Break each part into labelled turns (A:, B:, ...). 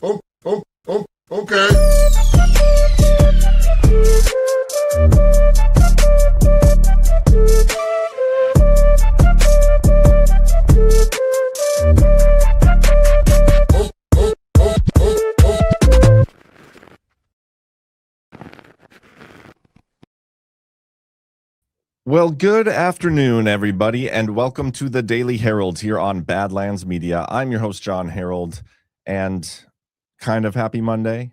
A: Okay.
B: Well, good afternoon, everybody, and welcome to the Daily Herold here on Badlands Media. I'm your host, Jon Herold, and kind of happy Monday.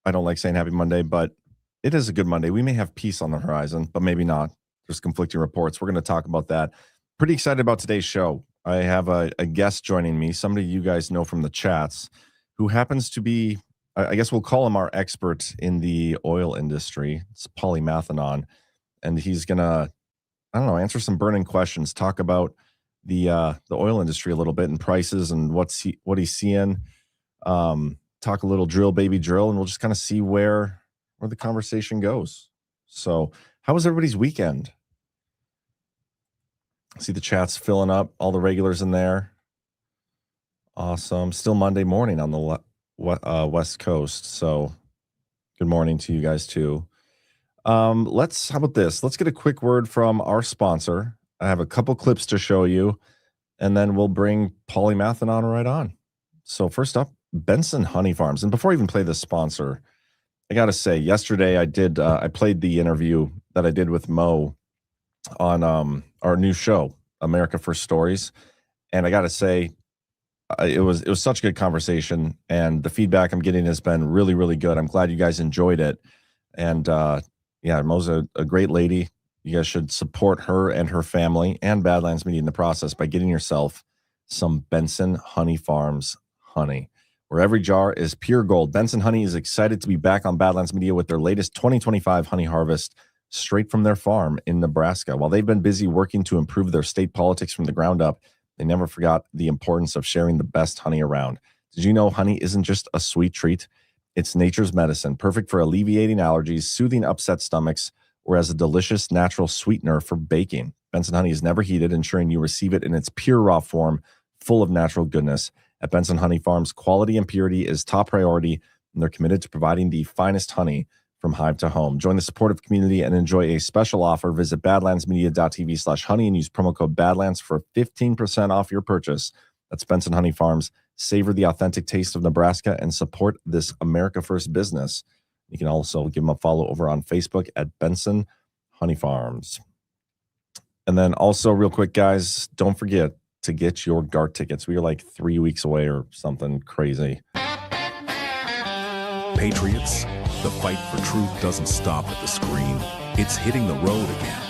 B: I don't like saying happy Monday, but it is a good Monday. We may have peace on the horizon, but maybe not. There's conflicting reports. We're going to talk about that. Pretty excited about today's show. I have a guest joining me, somebody you guys know from the chats, who happens to be, I guess we'll call him our expert in the oil industry. It's polymathanon. And he's gonna, I don't know, answer some burning questions, talk about the oil industry a little bit and prices and what he's seeing. Talk a little drill, baby drill, and we'll just kind of see where the conversation goes. So, how was everybody's weekend? I see the chat's filling up, all the regulars in there. Awesome. Still Monday morning on the West Coast. So, good morning to you guys too. How about this? Let's get a quick word from our sponsor. I have a couple clips to show you, and then we'll bring polymathanon right on. So first up, Benson Honey Farms. And before I even play this sponsor, I got to say, yesterday I played the interview that I did with Mo on our new show, America First Stories. And I got to say, it was such a good conversation, and the feedback I'm getting has been really, really good. I'm glad you guys enjoyed it. And, yeah, Mo's a great lady. You guys should support her and her family and Badlands Media in the process by getting yourself some Benson Honey Farms honey, where every jar is pure gold. Benson Honey is excited to be back on Badlands Media with their latest 2025 honey harvest straight from their farm in Nebraska. While they've been busy working to improve their state politics from the ground up, they never forgot the importance of sharing the best honey around. Did you know honey isn't just a sweet treat? It's nature's medicine, perfect for alleviating allergies, soothing upset stomachs, or as a delicious natural sweetener for baking. Benson Honey is never heated, ensuring you receive it in its pure raw form, full of natural goodness. At Benson Honey Farms, quality and purity is top priority, and they're committed to providing the finest honey from hive to home. Join the supportive community and enjoy a special offer. Visit badlandsmedia.tv/honey and use promo code Badlands for 15% off your purchase. That's Benson Honey Farms. Savor the authentic taste of Nebraska and support this America First business. You can also give them a follow over on Facebook at Benson Honey Farms. And then also real quick, guys, don't forget to get your GART tickets. We are like 3 weeks away or something crazy.
C: Patriots, the fight for truth doesn't stop at the screen. It's hitting the road again.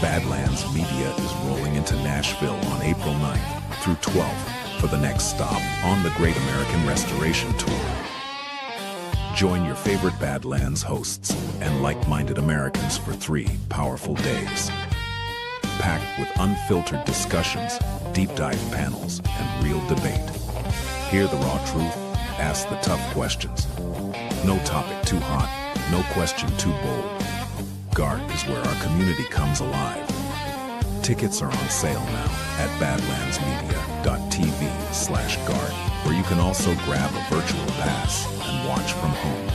C: Badlands Media is rolling into Nashville on April 9th through 12th. For the next stop on the Great American Restoration Tour. Join your favorite Badlands hosts and like-minded Americans for 3 powerful days. Packed with unfiltered discussions, deep dive panels, and real debate. Hear the raw truth, ask the tough questions. No topic too hot, no question too bold. GART is where our community comes alive. Tickets are on sale now at badlandsmedia.tv/GART, where you can also grab a virtual pass and watch from home.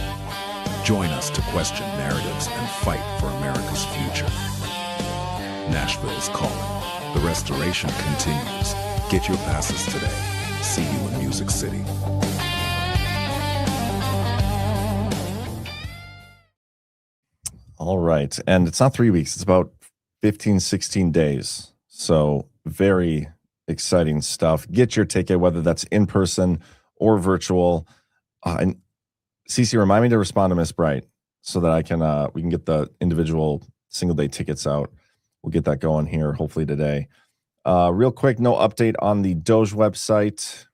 C: Join us to question narratives and fight for America's future. Nashville's calling. The restoration continues. Get your passes today. See you in Music City.
B: All right. And it's not 3 weeks. It's about 15, 16 days. So very exciting stuff. Get your ticket, whether that's in person or virtual. And Cece, remind me to respond to Miss Bright so that I can we can get the individual single day tickets out. We'll get that going here hopefully today. Real quick, no update on the Doge website.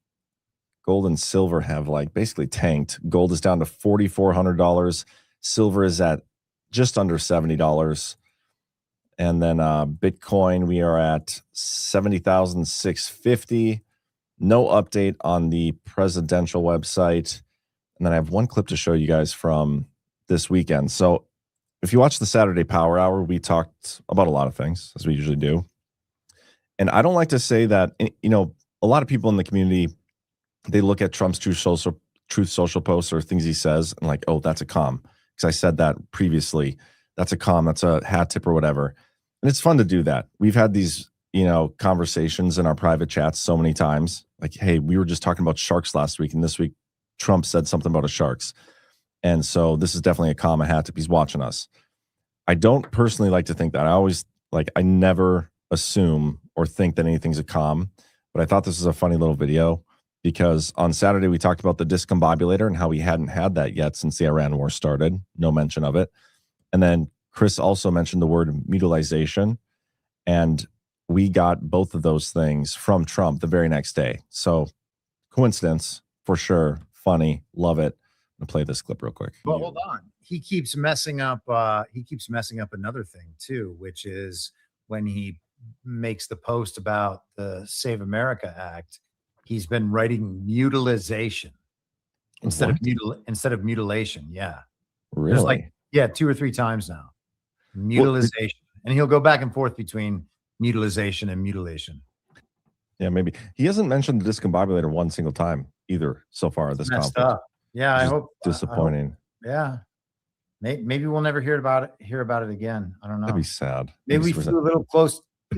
B: Gold and silver have like basically tanked. Gold is down to $4,400. Silver is at just under $70. And then Bitcoin, we are at 70,650. No update on the presidential website. And then I have one clip to show you guys from this weekend. So if you watch the Saturday Power Hour, we talked about a lot of things, as we usually do. And I don't like to say that, you know, a lot of people in the community they look at Trump's Truth Social posts or things he says and like, oh, that's a comm. Because I said that previously. That's a comm. That's a hat tip or whatever. And it's fun to do that. We've had these, conversations in our private chats so many times. Like, hey, we were just talking about sharks last week, and this week Trump said something about a sharks. And so this is definitely a comm, a hat tip. He's watching us. I don't personally like to think that. I never assume or think that anything's a comm, but I thought this was a funny little video because on Saturday we talked about the discombobulator and how we hadn't had that yet since the Iran war started. No mention of it. And then Chris also mentioned the word mutilization, and we got both of those things from Trump the very next day. So coincidence for sure. Funny. Love it. I'm gonna play this clip real quick.
A: Well, hold on. He keeps messing up. He keeps messing up another thing too, which is when he makes the post about the Save America Act. He's been writing mutilization instead of mutilation. Yeah,
B: Really?
A: there's like 2 or 3 times now. Mutilization, and he'll go back and forth between mutilization and mutilation.
B: Yeah, maybe he hasn't mentioned the discombobulator one single time either so far this
A: Messed
B: conference.
A: up. Yeah, I hope.
B: Disappointing.
A: Yeah, maybe we'll never hear about it again. I don't know.
B: That'd be sad.
A: Maybe we flew a little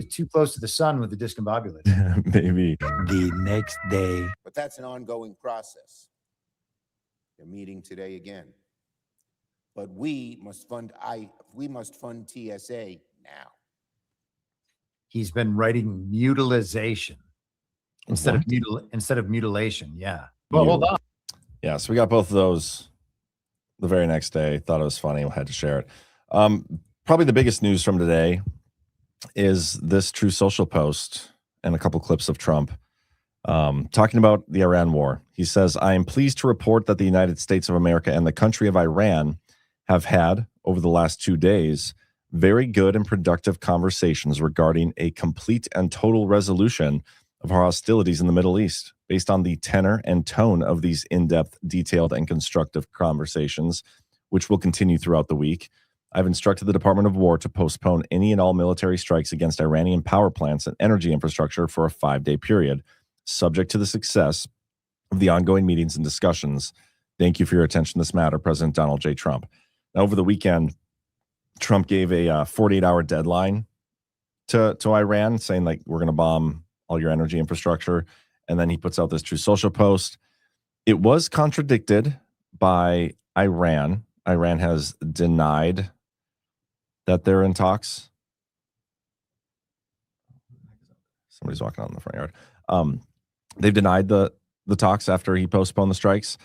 A: too close to the sun with the discombobulator.
B: Maybe.
A: The next day.
D: But that's an ongoing process. They're meeting today again. But we must fund TSA now.
A: He's been writing mutilization instead of mutilation. Yeah. Well, hold on.
B: Yeah, so we got both of those the very next day. Thought it was funny. Had to share it. Probably the biggest news from today is this True Social post and a couple clips of Trump talking about the Iran war. He says, I am pleased to report that the United States of America and the country of Iran have had, over the last 2 days, very good and productive conversations regarding a complete and total resolution of our hostilities in the Middle East. Based on the tenor and tone of these in-depth, detailed, and constructive conversations, which will continue throughout the week, I've instructed the Department of War to postpone any and all military strikes against Iranian power plants and energy infrastructure for a 5-day period, subject to the success of the ongoing meetings and discussions. Thank you for your attention to this matter, President Donald J. Trump. Now, over the weekend, Trump gave a 48-hour deadline to Iran, saying, like, we're going to bomb all your energy infrastructure. And then he puts out this True Social post. It was contradicted by Iran. Iran has denied that they're in talks. Somebody's walking out in the front yard. They've denied the talks after he postponed the strikes.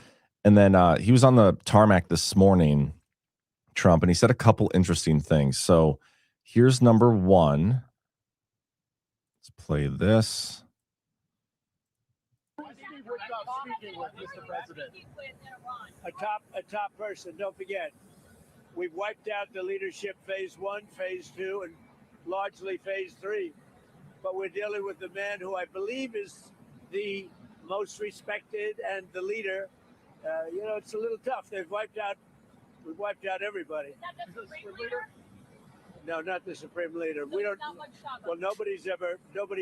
B: And then he was on the tarmac this morning, Trump, and he said a couple interesting things. So here's number one. Let's play this.
E: Speaking with Mr. President, a top person. Don't forget, we've wiped out the leadership phase 1, phase 2, and largely phase 3. But we're dealing with the man who I believe is the most respected and the leader. It's a little tough. We've wiped out everybody.
F: Is that the Supreme Leader?
E: No, not the Supreme Leader. We don't. Well, nobody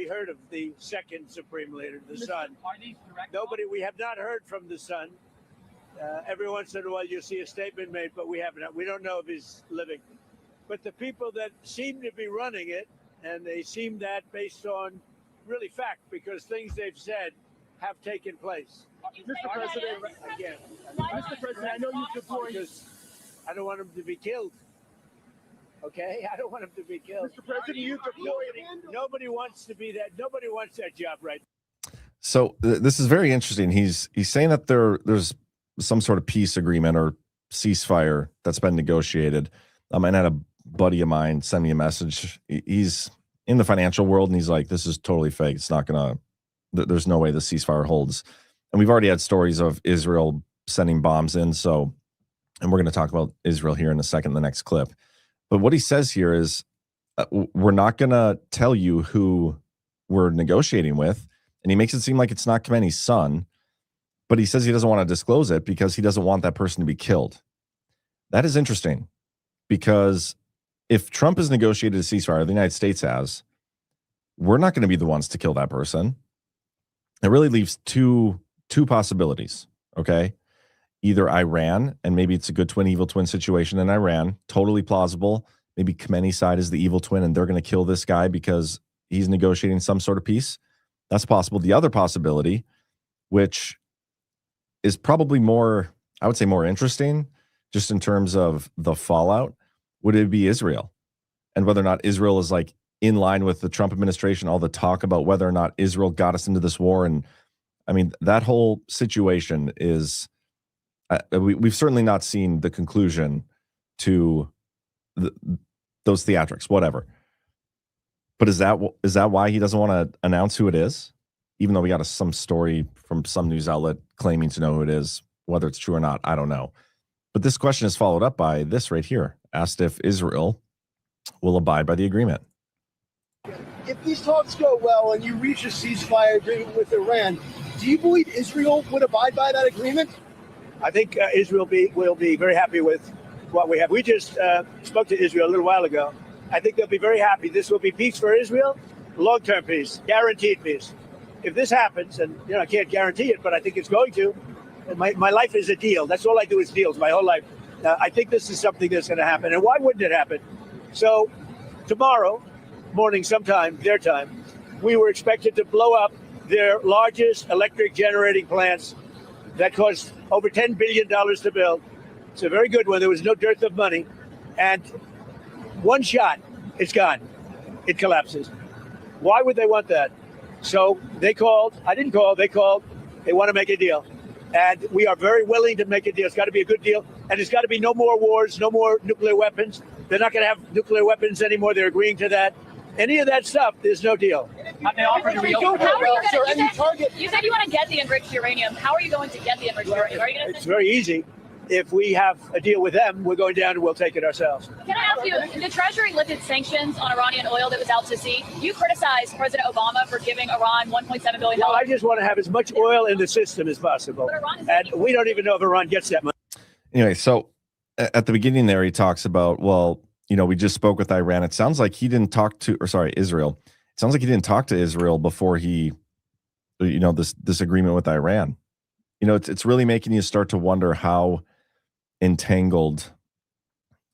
E: heard of the second Supreme Leader, the Son. Nobody. We have not heard from the Son. Every once in a while, you see a statement made, but we haven't. We don't know if he's living. But the people that seem to be running it, and they seem that based on really fact, because things they've said have taken place.
F: Mr. President,
E: Again,
F: Mr.
E: President, I know you deployed. Because I don't want him to be killed. Okay, I don't want him to be killed.
F: Mr. President, you deployed.
E: Nobody wants to be that. Nobody wants that job, right?
B: So this is very interesting. He's saying that there's some sort of peace agreement or ceasefire that's been negotiated. I had a buddy of mine send me a message. He's in the financial world, and he's like, "This is totally fake. It's not gonna. There's no way the ceasefire holds." And we've already had stories of Israel sending bombs in. So, and we're going to talk about Israel here in a second, in the next clip. But what he says here is, we're not going to tell you who we're negotiating with. And he makes it seem like it's not Khamenei's son, but he says he doesn't want to disclose it because he doesn't want that person to be killed. That is interesting, because if Trump has negotiated a ceasefire, the United States has, we're not going to be the ones to kill that person. It really leaves two two possibilities, okay? Either Iran, and maybe it's a good twin, evil twin situation in Iran, totally plausible. Maybe Khamenei's side is the evil twin and they're going to kill this guy because he's negotiating some sort of peace. That's possible. The other possibility, which is probably more, I would say more interesting, just in terms of the fallout, would it be Israel? And whether or not Israel is like in line with the Trump administration, all the talk about whether or not Israel got us into this war. And I mean, that whole situation is, we've certainly not seen the conclusion to those theatrics, whatever. But is that why he doesn't want to announce who it is? Even though we got some story from some news outlet claiming to know who it is, whether it's true or not, I don't know. But this question is followed up by this right here, asked if Israel will abide by the agreement.
F: If these talks go well and you reach a ceasefire agreement with Iran, do you believe Israel would abide by that agreement?
E: I think Israel will be very happy with what we have. We just spoke to Israel a little while ago. I think they'll be very happy. This will be peace for Israel, long-term peace, guaranteed peace. If this happens, and I can't guarantee it, but I think it's going to. My life is a deal. That's all I do is deals my whole life. I think this is something that's going to happen. And why wouldn't it happen? So tomorrow morning, sometime, their time, we were expected to blow up their largest electric generating plants that cost over $10 billion to build. It's a very good one. There was no dearth of money. And one shot, it's gone. It collapses. Why would they want that? So they called. I didn't call. They called. They want to make a deal. And we are very willing to make a deal. It's got to be a good deal. And it's got to be no more wars, no more nuclear weapons. They're not going to have nuclear weapons anymore. They're agreeing to that. Any of that stuff, there's no deal.
G: Have they offered to reopen? You said you want to get the enriched uranium. How are you going to get the enriched uranium? Are you going to
E: It's very easy. If we have a deal with them, we're going down and we'll take it ourselves.
G: Can I ask you, the Treasury lifted sanctions on Iranian oil that was out to sea. You criticized President Obama for giving Iran $1.7 billion.
E: Well, I just want to have as much oil in the system as possible. And we don't even know if Iran gets that much.
B: Anyway, so at the beginning there, he talks about, well, we just spoke with Iran. It sounds like he didn't talk to, Israel. It sounds like he didn't talk to Israel before he, this agreement with Iran. It's really making you start to wonder how entangled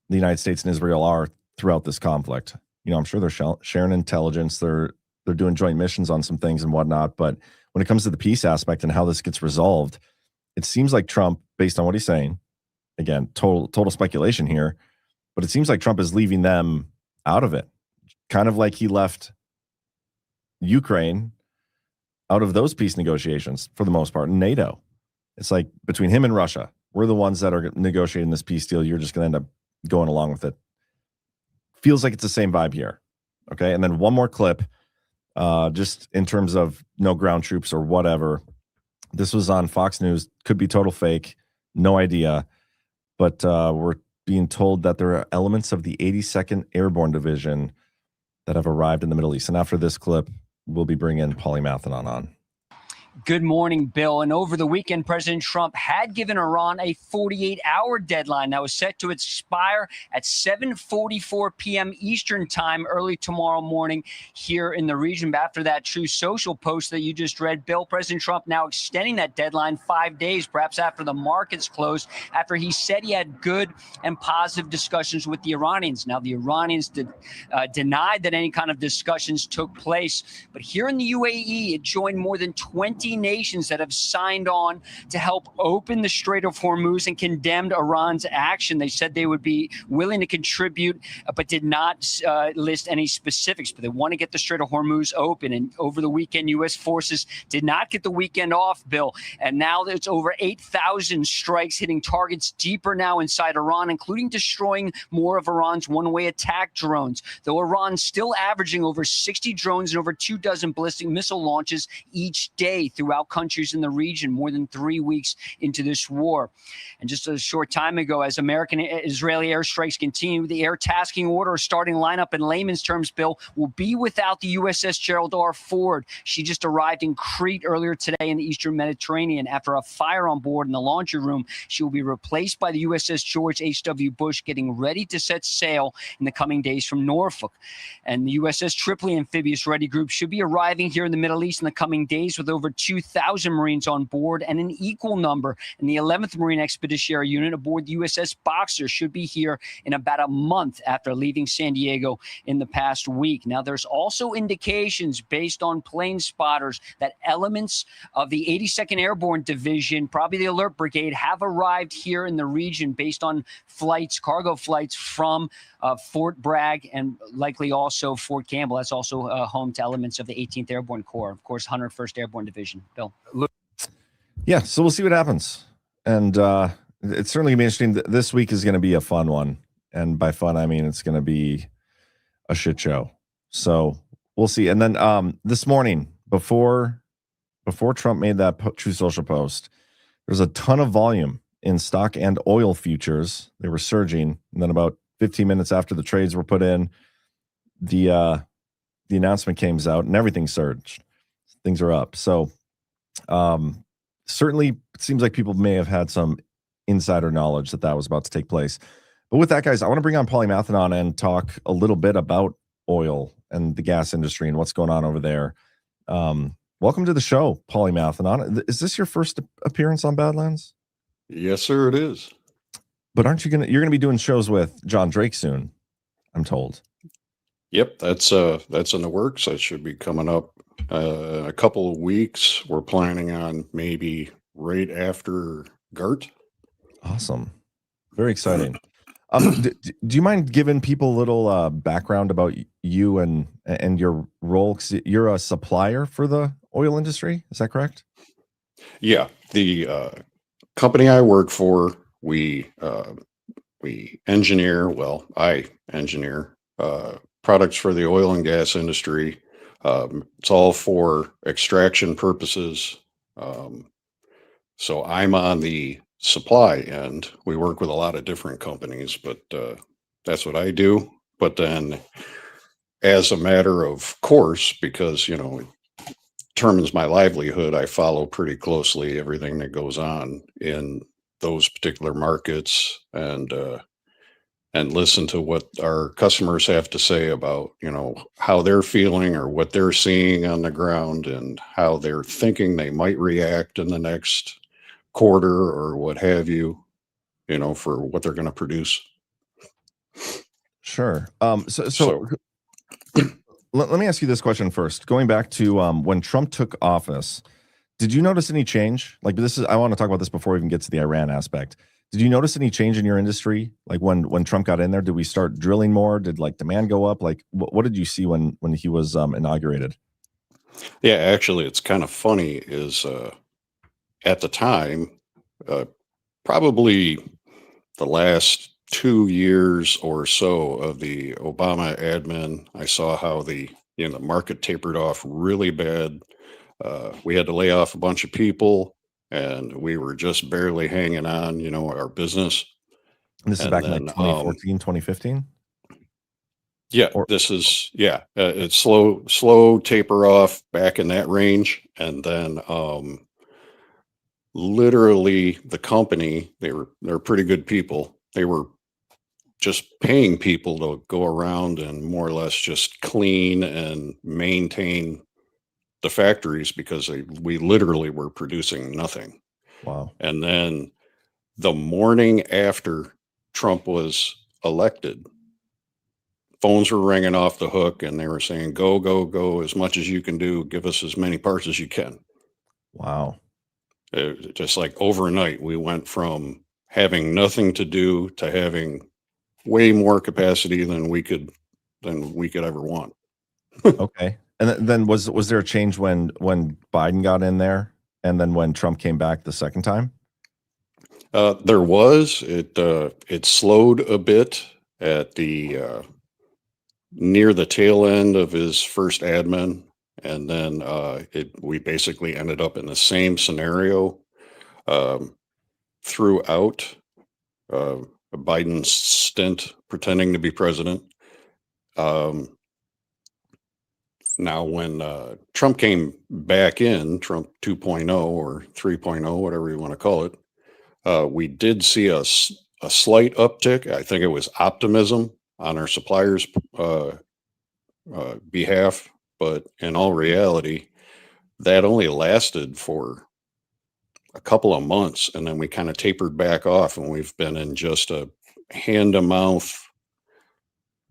B: the United States and Israel are throughout this conflict. I'm sure they're sharing intelligence. They're doing joint missions on some things and whatnot. But when it comes to the peace aspect and how this gets resolved, it seems like Trump, based on what he's saying, again, total speculation here, but it seems like Trump is leaving them out of it, kind of like he left Ukraine out of those peace negotiations for the most part. NATO, it's like between him and Russia, we're the ones that are negotiating this peace deal. You're just going to end up going along with it. Feels like it's the same vibe here. Okay. And then one more clip, just in terms of no ground troops or whatever. This was on Fox News. Could be total fake. No idea. But we're being told that there are elements of the 82nd Airborne Division that have arrived in the Middle East. And after this clip, we'll be bringing Paulie Mathenon on.
H: Good morning, Bill. And over the weekend, President Trump had given Iran a 48-hour deadline that was set to expire at 7:44 p.m. Eastern time early tomorrow morning here in the region. But after that Truth Social post that you just read, Bill, President Trump now extending that deadline 5 days, perhaps after the markets closed, after he said he had good and positive discussions with the Iranians. Now, the Iranians denied that any kind of discussions took place. But here in the UAE, it joined more than 20 nations that have signed on to help open the Strait of Hormuz and condemned Iran's action. They said they would be willing to contribute, but did not list any specifics. But they want to get the Strait of Hormuz open. And over the weekend, U.S. forces did not get the weekend off, Bill. And now it's over 8,000 strikes hitting targets deeper now inside Iran, including destroying more of Iran's one-way attack drones. Though Iran's still averaging over 60 drones and over 24 ballistic missile launches each day throughout countries in the region, more than 3 weeks into this war. And just a short time ago, as American-Israeli airstrikes continue, the air tasking order, starting lineup in layman's terms, Bill, will be without the USS Gerald R. Ford. She just arrived in Crete earlier today in the Eastern Mediterranean. After a fire on board in the laundry room, she will be replaced by the USS George H.W. Bush, getting ready to set sail in the coming days from Norfolk. And the USS Tripoli Amphibious Ready Group should be arriving here in the Middle East in the coming days with over 32,000 Marines on board, and an equal number in the 11th Marine Expeditionary Unit aboard the USS Boxer should be here in about a month after leaving San Diego in the past week. Now, there's also indications based on plane spotters that elements of the 82nd Airborne Division, probably the Alert Brigade, have arrived here in the region based on flights, cargo flights from Fort Bragg and likely also Fort Campbell. That's also home to elements of the 18th Airborne Corps, of course, 101st Airborne Division. Bill.
B: Yeah, so we'll see what happens. And it's certainly going to be interesting. This week is going to be a fun one. And by fun, I mean it's going to be a shit show. So we'll see. And then this morning, before Trump made that True Social post, there's a ton of volume in stock and oil futures. They were surging. And then about 15 minutes after the trades were put in, the announcement came out and everything surged. Things are up. So certainly it seems like people may have had some insider knowledge that was about to take place. But with that, guys, I want to bring on Paulie Mathenon and talk a little bit about oil and the gas industry and what's going on over there. Welcome to the show, Paulie Mathenon. Is this your first appearance on Badlands?
I: Yes, sir, it is.
B: But you're gonna be doing shows with John Drake soon, I'm told.
I: Yep, that's in the works. That should be coming up a couple of weeks. We're planning on maybe right after GART.
B: Awesome. Very exciting. Do you mind giving people a little background about you and your role? 'Cause you're a supplier for the oil industry. Is that correct?
I: Yeah, the company I work for, we engineer. Well, I engineer products for the oil and gas industry. It's all for extraction purposes. So I'm on the supply end. We work with a lot of different companies, but that's what I do. But then as a matter of course, because, it determines my livelihood, I follow pretty closely everything that goes on in those particular markets and listen to what our customers have to say about, how they're feeling or what they're seeing on the ground and how they're thinking they might react in the next quarter or what have you, for what they're going to produce.
B: Sure. So let me ask you this question first. Going back to when Trump took office, did you notice any change? Like I want to talk about this before we even get to the Iran aspect. Did you notice any change in your industry? Like when Trump got in there, did we start drilling more? Did demand go up? Like what did you see when he was inaugurated?
I: Yeah, actually, it's kind of funny is at the time, probably the last 2 years or so of the Obama admin, I saw how the market tapered off really bad. We had to lay off a bunch of people, and we were just barely hanging on, our business.
B: And this is back in 2014, 2015?
I: Yeah, it's slow taper off back in that range. And then literally the company, they're pretty good people. They were just paying people to go around and more or less just clean and maintain the factories because we literally were producing nothing.
B: Wow.
I: And then the morning after Trump was elected, phones were ringing off the hook and they were saying, go as much as you can do. Give us as many parts as you can.
B: Wow.
I: Just like overnight, we went from having nothing to do to having way more capacity than we could ever want.
B: Okay. And then was there a change when Biden got in there and then when Trump came back the second time?
I: There was. It slowed a bit at the near the tail end of his first admin, and then we basically ended up in the same scenario throughout Biden's stint pretending to be president. Now, when Trump came back in, Trump 2.0 or 3.0, whatever you want to call it, we did see a slight uptick. I think it was optimism on our suppliers' behalf, but in all reality, that only lasted for a couple of months, and then we kind of tapered back off, and we've been in just a hand to mouth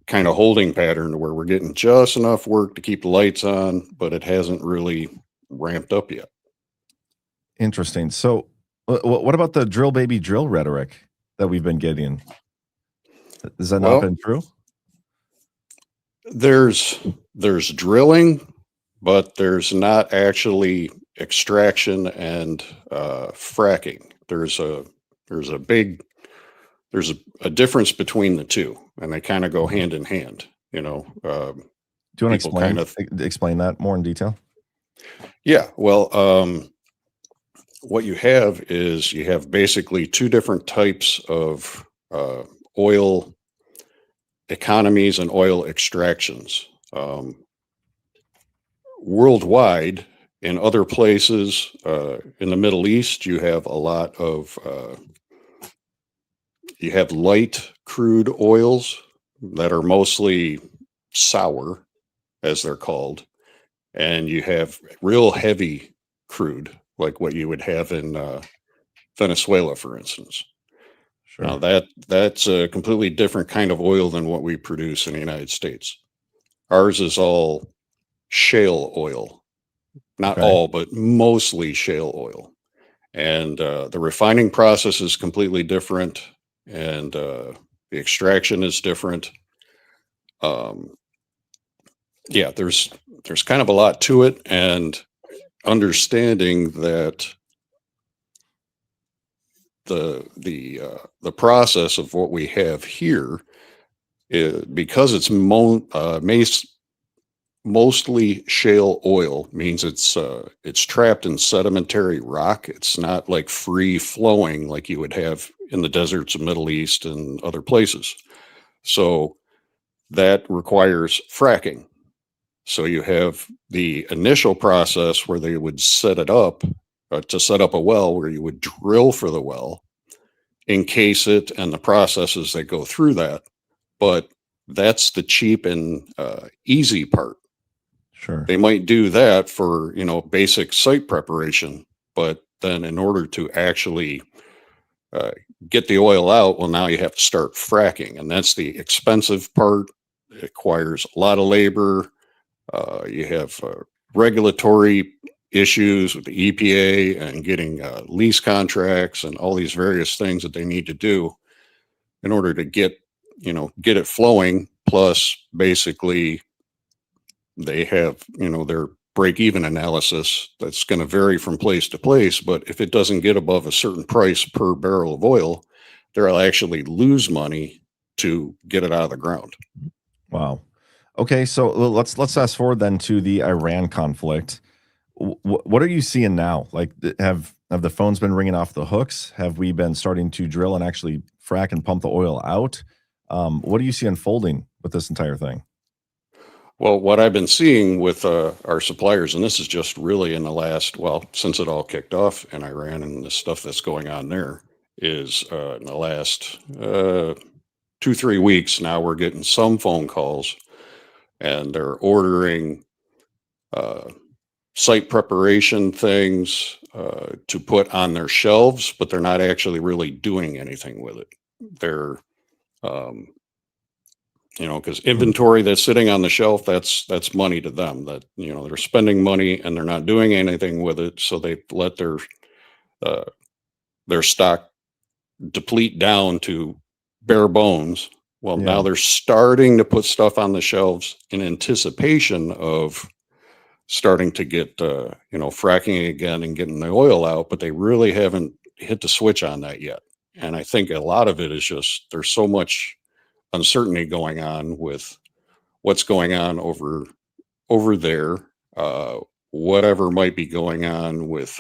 I: kind of holding pattern where we're getting just enough work to keep the lights on, but it hasn't really ramped up yet.
B: Interesting. So, what about the drill baby drill rhetoric that we've been getting? Has that not been true?
I: There's drilling, but there's not actually extraction and fracking. There's a difference between the two, and they kind of go hand in hand. You know,
B: do you want to explain that more in detail?
I: Yeah. Well, what you have is you have basically two different types of oil economies and oil extractions. Worldwide, in other places, in the Middle East, you have a lot of you have light crude oils that are mostly sour, as they're called, and you have real heavy crude, like what you would have in Venezuela, for instance.
B: Sure.
I: Now that's a completely different kind of oil than what we produce in the United States. Ours is all shale oil, not all, but mostly shale oil. And the refining process is completely different, and the extraction is different. Yeah, there's kind of a lot to it, and understanding that the process of what we have here is, because it's mostly shale oil, means it's trapped in sedimentary rock. It's not like free flowing like you would have in the deserts of Middle East and other places. So that requires fracking. So you have the initial process where they would set it up to set up a well, where you would drill for the well, encase it, and the processes that go through that. But that's the cheap and easy part.
B: Sure.
I: They might do that for, basic site preparation, but then in order to actually get the oil out, well, now you have to start fracking, and that's the expensive part. It requires a lot of labor. You have regulatory issues with the EPA and getting lease contracts and all these various things that they need to do in order to get it flowing. Plus, basically, they have, their break-even analysis that's going to vary from place to place. But if it doesn't get above a certain price per barrel of oil, they'll actually lose money to get it out of the ground.
B: Wow. Okay, so let's fast forward then to the Iran conflict. What are you seeing now? Like, have the phones been ringing off the hooks? Have we been starting to drill and actually frack and pump the oil out? What do you see unfolding with this entire thing?
I: Well, what I've been seeing with our suppliers, and this is just really in the last, since it all kicked off in Iran and the stuff that's going on there, is in the last 2-3 weeks now, we're getting some phone calls, and they're ordering site preparation things to put on their shelves, but they're not actually really doing anything with it. They're because inventory that's sitting on the shelf, that's money to them. That they're spending money and they're not doing anything with it, so they let their stock deplete down to bare bones. Well, now they're starting to put stuff on the shelves in anticipation of starting to get fracking again and getting the oil out, but they really haven't hit the switch on that yet. And I think a lot of it is just there's so much uncertainty going on with what's going on over there, whatever might be going on with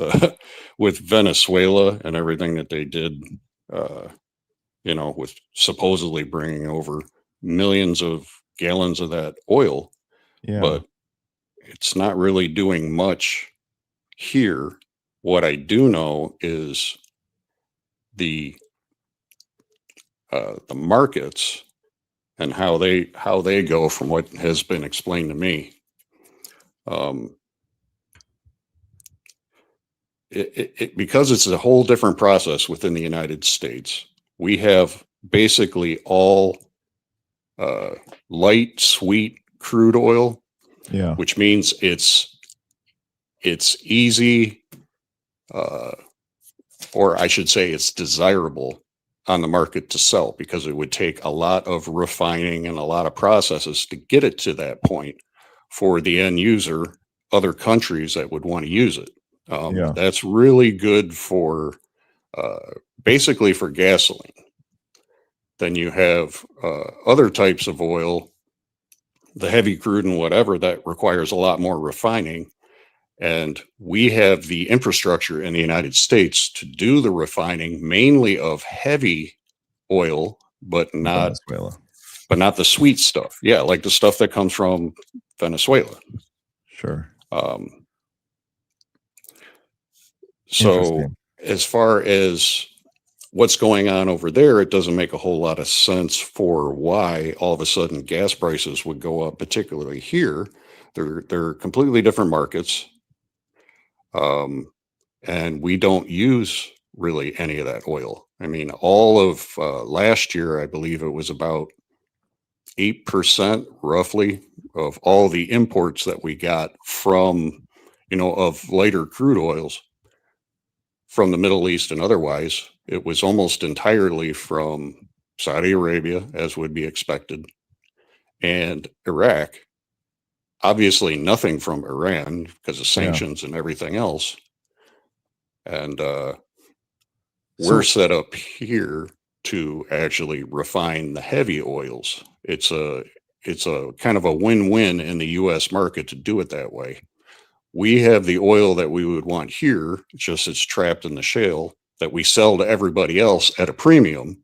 I: Venezuela and everything that they did, with supposedly bringing over millions of gallons of that oil.
B: Yeah.
I: But it's not really doing much here. What I do know is the markets and how they go, from what has been explained to me. because it's a whole different process within the United States, we have basically all light, sweet crude oil,
B: Yeah.
I: which means it's easy, or I should say it's desirable on the market to sell, because it would take a lot of refining and a lot of processes to get it to that point for the end user, other countries that would want to use it.
B: Yeah.
I: That's really good for basically for gasoline. Then you have other types of oil, the heavy crude and whatever, that requires a lot more refining. And we have the infrastructure in the United States to do the refining mainly of heavy oil, but not
B: Venezuela.
I: the sweet stuff. Yeah, like the stuff that comes from Venezuela.
B: Sure.
I: So as far as what's going on over there, it doesn't make a whole lot of sense for why all of a sudden gas prices would go up, particularly here. They're completely different markets. And we don't use really any of that oil. I mean, all of last year, I believe it was about 8% roughly of all the imports that we got from, of lighter crude oils from the Middle East and otherwise. It was almost entirely from Saudi Arabia, as would be expected, and Iraq. Obviously nothing from Iran because of sanctions and everything else. And we're set up here to actually refine the heavy oils. It's a kind of a win-win in the U.S. market to do it that way. We have the oil that we would want here, just it's trapped in the shale that we sell to everybody else at a premium.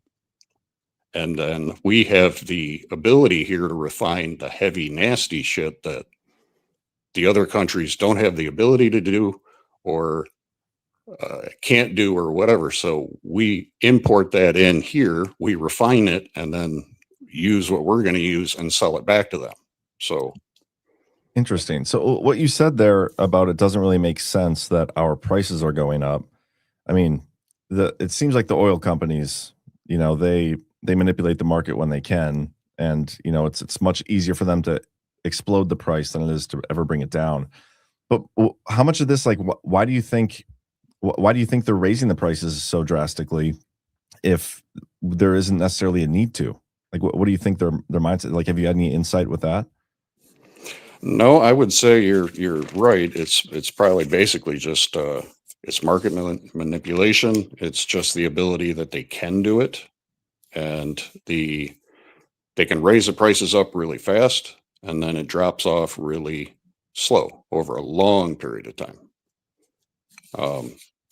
I: And then we have the ability here to refine the heavy, nasty shit that the other countries don't have the ability to do or can't do or whatever. So we import that in here, we refine it, and then use what we're going to use and sell it back to them. So
B: interesting. So what you said there about it doesn't really make sense that our prices are going up. I mean, it seems like the oil companies, they manipulate the market when they can, and it's much easier for them to explode the price than it is to ever bring it down. But how much of this, like, why do you think they're raising the prices so drastically if there isn't necessarily a need to? Like, what do you think their mindset? Like, have you had any insight with that?
I: No, I would say you're right. It's probably basically just it's market manipulation. It's just the ability that they can do it, and they can raise the prices up really fast, and then it drops off really slow over a long period of time.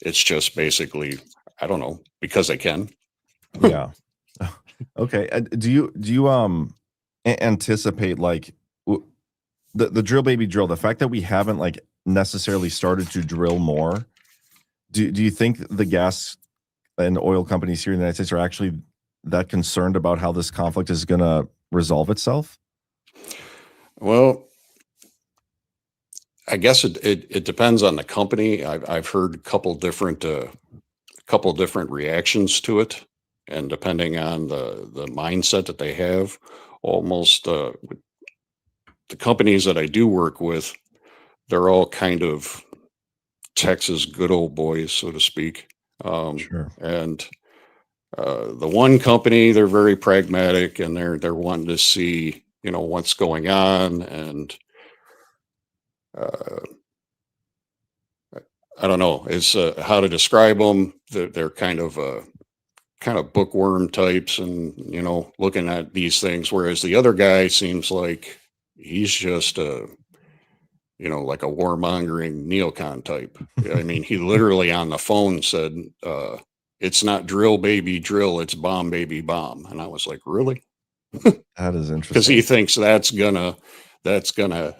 I: It's just basically, I don't know, because they can.
B: Yeah. Okay. Do you anticipate, like, the drill baby drill, the fact that we haven't like necessarily started to drill more? Do you think the gas and oil companies here in the United States are actually that concerned about how this conflict is going to resolve itself?
I: Well, I guess it depends on the company. I've heard a couple different reactions to it, and depending on the mindset that they have, almost the companies that I do work with, they're all kind of Texas good old boys, so to speak.
B: Sure.
I: And the one company, they're very pragmatic, and they're wanting to see what's going on, and I don't know, it's how to describe them. They're kind of bookworm types, and looking at these things, whereas the other guy seems like he's just like a warmongering neocon type. I mean, he literally on the phone said, it's not drill baby drill, it's bomb baby bomb. And I was like, really?
B: That is interesting.
I: Because he thinks that's gonna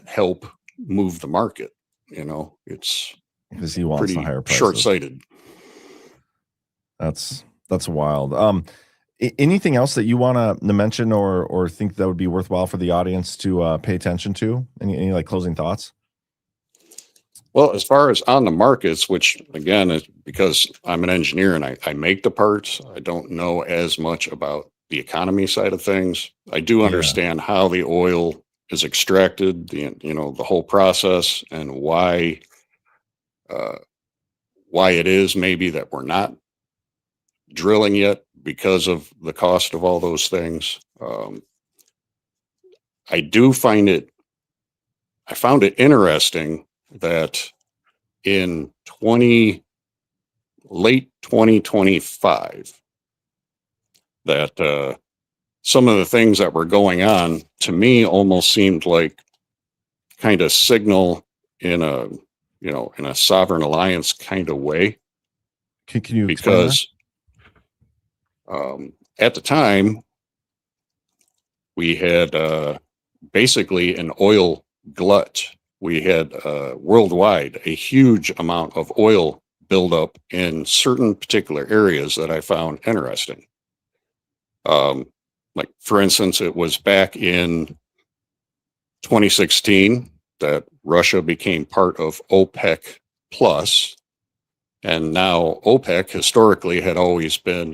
I: help move the market. It's
B: because he wants the higher prices.
I: Short-sighted.
B: That's wild. Anything else that you want to mention or think that would be worthwhile for the audience to pay attention to? Any like closing thoughts?
I: Well, as far as on the markets, which again is because I'm an engineer and I make the parts, I don't know as much about the economy side of things. I do
B: Yeah.
I: understand how the oil is extracted, the whole process, and uh, why it is maybe that we're not drilling yet because of the cost of all those things. I do find it. I found it interesting that in late 2025 that some of the things that were going on to me almost seemed like kind of signal in a sovereign alliance kind of way,
B: Can you explain that?
I: because at the time we had basically an oil glut. We had worldwide a huge amount of oil buildup in certain particular areas that I found interesting. Like, for instance, it was back in 2016 that Russia became part of OPEC Plus, and now OPEC historically had always been,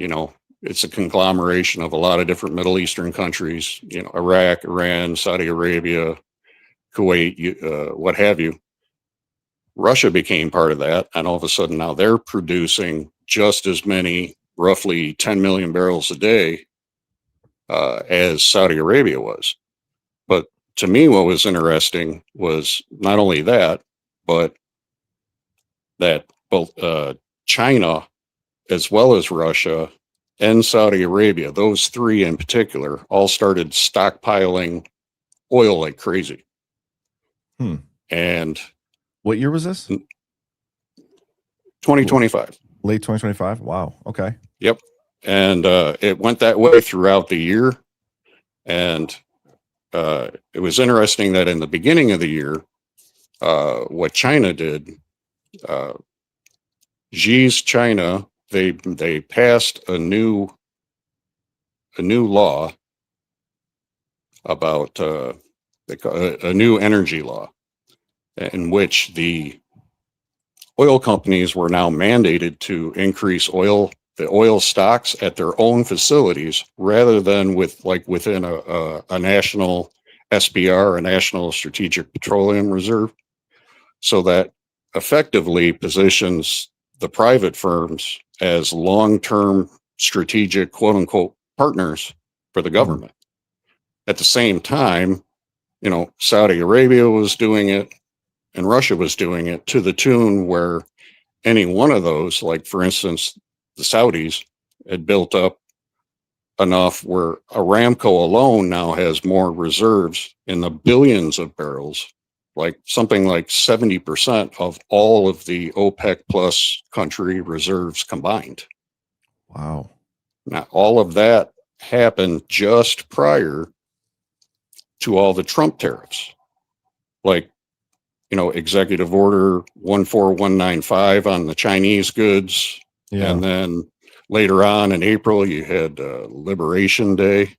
I: it's a conglomeration of a lot of different Middle Eastern countries, Iraq, Iran, Saudi Arabia, Kuwait, what have you. Russia became part of that, and all of a sudden now they're producing just as many, roughly 10 million barrels a day, as Saudi Arabia was. But to me, what was interesting was not only that, but that both China as well as Russia and Saudi Arabia, those three in particular, all started stockpiling oil like crazy. And
B: What year was this?
I: 2025.
B: Late 2025. Wow. Okay.
I: Yep. And it went that way throughout the year. And it was interesting that in the beginning of the year, what China did, Xi's China, they passed a new law about a new energy law, in which the oil companies were now mandated to increase the oil stocks at their own facilities rather than within a national SPR, a National Strategic Petroleum Reserve, so that effectively positions the private firms as long-term strategic, quote unquote, partners for the government. At the same time, Saudi Arabia was doing it and Russia was doing it to the tune where any one of those, like for instance, the Saudis had built up enough where Aramco alone now has more reserves in the billions of barrels, like something like 70% of all of the OPEC plus country reserves combined.
B: Wow.
I: Now, all of that happened just prior to all the Trump tariffs, like, Executive Order 14195 on the Chinese goods.
B: Yeah.
I: And then later on in April, you had Liberation Day.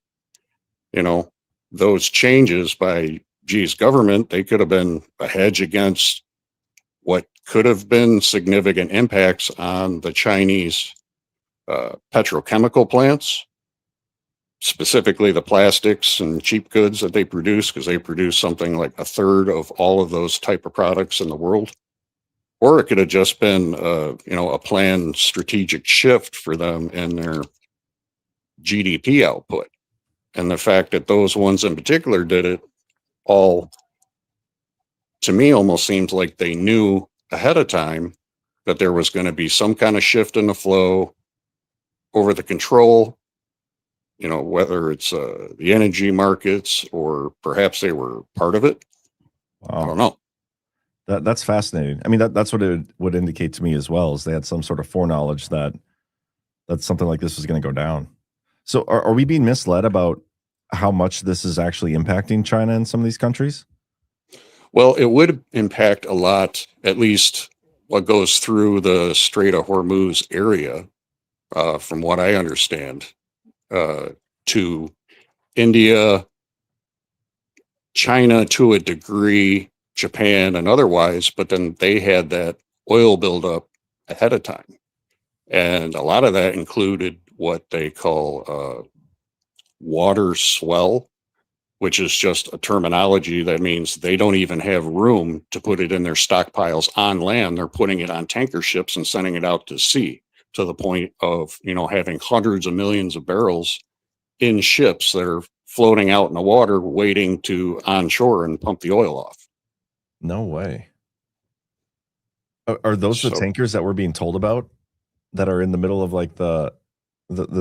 I: Those changes by Xi's government, they could have been a hedge against what could have been significant impacts on the Chinese petrochemical plants, specifically the plastics and cheap goods that they produce, because they produce something like a third of all of those type of products in the world. Or it could have just been, a planned strategic shift for them in their GDP output. And the fact that those ones in particular did it all, to me, almost seems like they knew ahead of time that there was going to be some kind of shift in the flow over the control, whether it's the energy markets or perhaps they were part of it.
B: Wow.
I: I don't know.
B: That's fascinating. I mean, that's what it would indicate to me as well, is they had some sort of foreknowledge that something like this was going to go down. So are we being misled about how much this is actually impacting China and some of these countries?
I: Well, it would impact a lot, at least what goes through the Strait of Hormuz area, from what I understand, to India, China to a degree, Japan and otherwise, but then they had that oil buildup ahead of time. And a lot of that included what they call water swell, which is just a terminology that means they don't even have room to put it in their stockpiles on land. They're putting it on tanker ships and sending it out to sea, to the point of, having hundreds of millions of barrels in ships that are floating out in the water waiting to onshore and pump the oil off.
B: No way. Are those the
I: So-
B: tankers that we're being told about that are in the middle of like the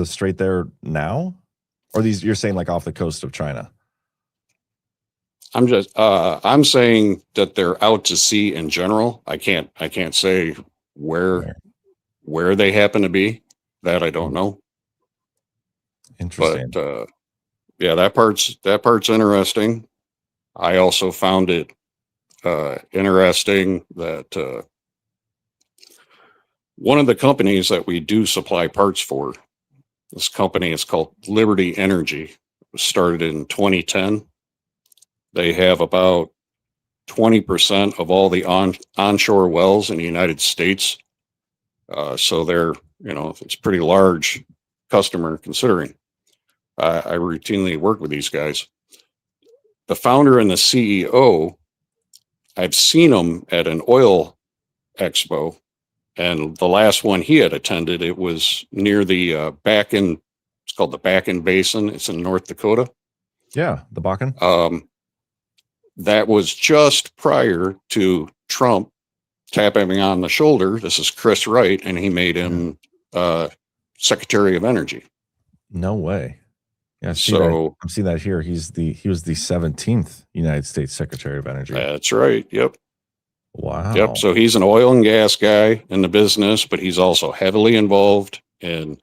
B: strait there now? Or these, you're saying like off the coast of China?
I: I'm saying that they're out to sea in general. I can't say where they happen to be. That I don't know.
B: Interesting.
I: But yeah, that part's interesting. I also found it interesting that one of the companies that we do supply parts for, this company is called Liberty Energy. It was started in 2010. They have about 20% of all the onshore wells in the United States. So they're, it's a pretty large customer considering. I routinely work with these guys. The founder and the CEO, I've seen them at an oil expo, and the last one he had attended, it was near the Bakken. It's called the Bakken Basin. It's in North Dakota.
B: Yeah, the Bakken.
I: That was just prior to Trump tapping him on the shoulder. This is Chris Wright, and he made him Secretary of Energy.
B: No way. Yeah,
I: So
B: I'm seeing that here. He was the 17th United States Secretary of Energy.
I: that's right. Yep.
B: Wow.
I: Yep. So he's an oil and gas guy in the business, but he's also heavily involved in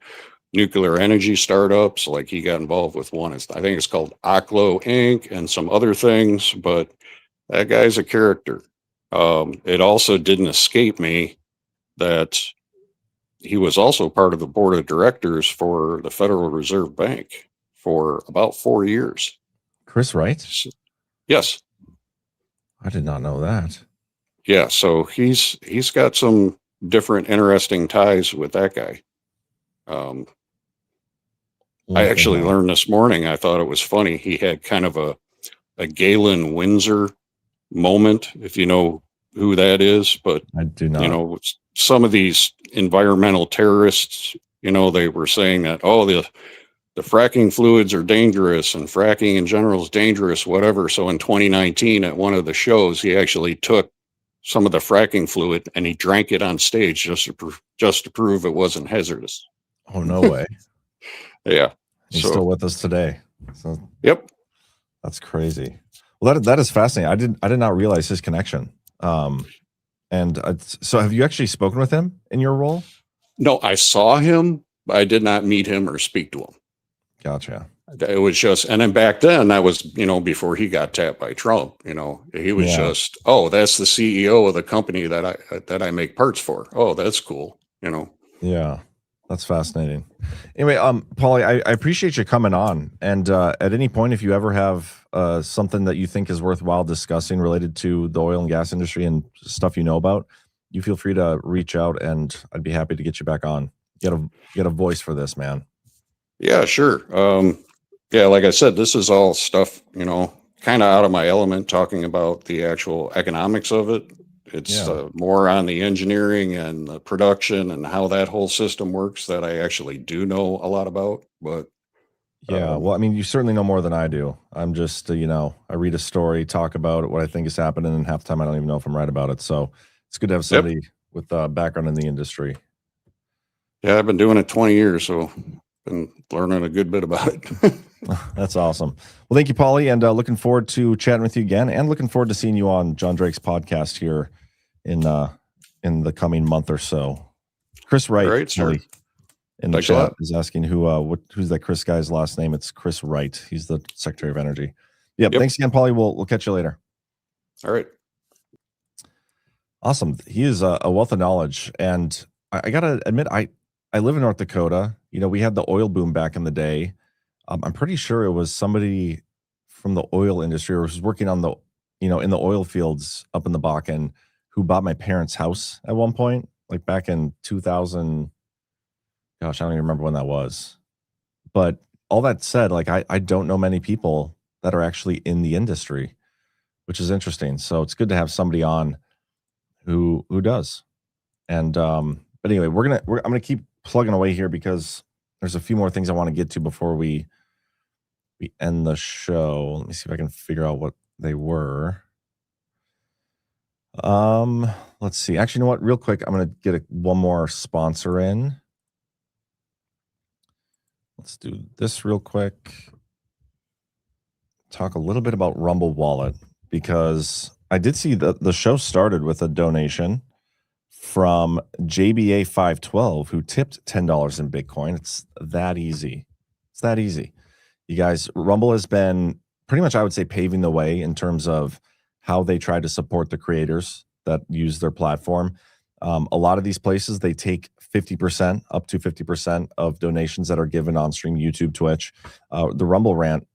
I: nuclear energy startups. Like he got involved with one, I think it's called Oklo Inc. and some other things, but that guy's a character. It also didn't escape me that he was also part of the board of directors for the Federal Reserve Bank for about 4 years.
B: Chris Wright?
I: Yes.
B: I did not know that.
I: Yeah. So he's got some different interesting ties with that guy. I actually learned this morning, I thought it was funny. He had kind of a Galen Windsor moment, if you know who that is, but
B: I do not.
I: Some of these environmental terrorists, they were saying that, the fracking fluids are dangerous and fracking in general is dangerous, whatever. So in 2019 at one of the shows, he actually took some of the fracking fluid and he drank it on stage just to prove it wasn't hazardous.
B: Oh, no way.
I: Yeah.
B: He's still with us today. So
I: yep.
B: That's crazy. Well, that is fascinating. I did not realize his connection. So have you actually spoken with him in your role?
I: No, I saw him, but I did not meet him or speak to him.
B: Gotcha.
I: It was just, and then back then that was, before he got tapped by Trump, he was just, that's the CEO of the company that I make parts for. Oh, that's cool.
B: Yeah, that's fascinating. Anyway, Paulie, I appreciate you coming on. And at any point, if you ever have something that you think is worthwhile discussing related to the oil and gas industry and stuff you know about, you feel free to reach out, and I'd be happy to get you back on. You got a voice for this, man.
I: Yeah, sure. Yeah, like I said, this is all stuff, kind of out of my element, talking about the actual economics of it. It's more on the engineering and the production and how that whole system works that I actually do know a lot about. But
B: yeah, well, I mean, you certainly know more than I do. I'm just, I read a story, talk about it, what I think is happening, and half the time I don't even know if I'm right about it. So it's good to have somebody with a background in the industry.
I: Yeah, I've been doing it 20 years, so been learning a good bit about it.
B: That's awesome. Well, thank you, Paulie, and looking forward to chatting with you again, and looking forward to seeing you on John Drake's podcast here in the coming month or so. Chris Wright,
I: Right, sir.
B: In the chat is asking who's that Chris guy's last name. It's Chris Wright. He's the Secretary of Energy. Yep. Thanks again, Paulie. We'll catch you later.
I: All right.
B: Awesome. He is a wealth of knowledge, and I gotta admit, I live in North Dakota. We had the oil boom back in the day. I'm pretty sure it was somebody from the oil industry or was working on the in the oil fields up in the Bakken who bought my parents' house at one point, like back in 2000. Gosh, I don't even remember when that was. But all that said, like I don't know many people that are actually in the industry, which is interesting. So it's good to have somebody on who does. And but anyway, I'm gonna keep plugging away here because there's a few more things I want to get to before we end the show. Let me see if I can figure out what they were. Let's see. Actually, you know what? Real quick, I'm gonna get one more sponsor in. Let's do this real quick. Talk a little bit about Rumble Wallet, because I did see the show started with a donation from JBA 512 who tipped $10 in Bitcoin. It's that easy. It's that easy. You guys, Rumble has been pretty much, I would say, paving the way in terms of how they try to support the creators that use their platform. A lot of these places, they take 50%, up to 50% of donations that are given on stream, YouTube, Twitch. The Rumble Rant